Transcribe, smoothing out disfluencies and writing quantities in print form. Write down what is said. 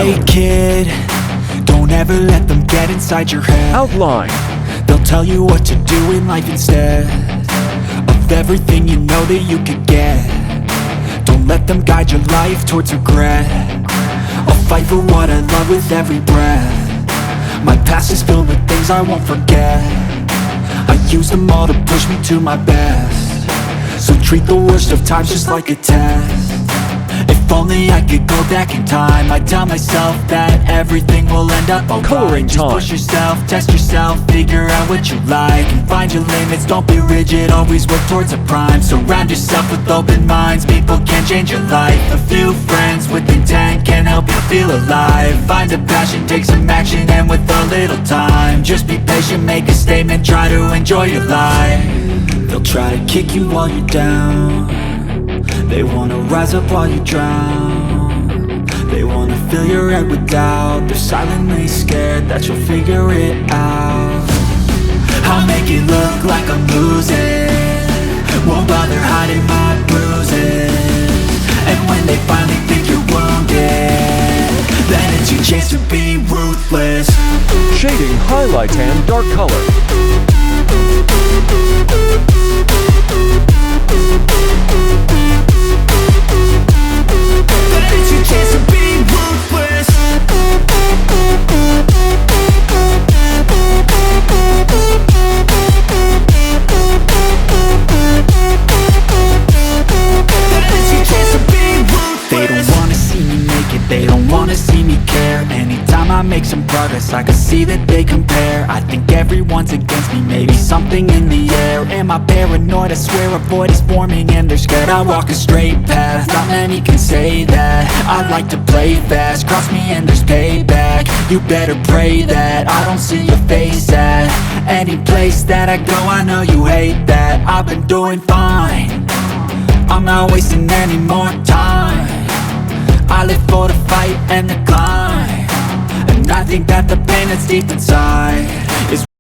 Hey kid, don't ever let them get inside your head. Outline. They'll tell you what to do in life instead of everything you know that you could get. Don't let them guide your life towards regret. I'll fight for what I love with every breath. My past is filled with things I won't forget. I use them all to push me to my best. So treat the worst of times just like a test. If only I could go back in time, I'd tell myself that everything will end up alright. Coloring Just time. push yourself, test yourself, figure out what you like, and find your limits, don't be rigid, always work towards a prime. Surround yourself with open minds, people can change your life. A few friends with intent can help you feel alive. Find a passion, take some action, and with a little time, just be patient, make a statement, try to enjoy your life. They'll try to kick you while you're down. They wanna rise up while you drown. They wanna fill your head with doubt. They're silently scared that you'll figure it out. I'll make it look like I'm losing, won't bother hiding my bruises. And when they finally think you're wounded, then it's your chance to be ruthless. Shading, highlight, and dark color. Then it's your chance to be ruthless. They don't wanna see me make it, they don't wanna see me care. Anytime I make some progress, I can see that they compare. I think everyone's against me, maybe something in the air. Am I paranoid? I swear a void is forming and they're scared. I walk a straight path, not many can say that. I like to play fast, cross me and there's payback. You better pray that I don't see your face at any place that I go. I know you hate that. I've been doing fine, I'm not wasting any more time. I live for the fight and the climb, and I think that the pain that's deep inside is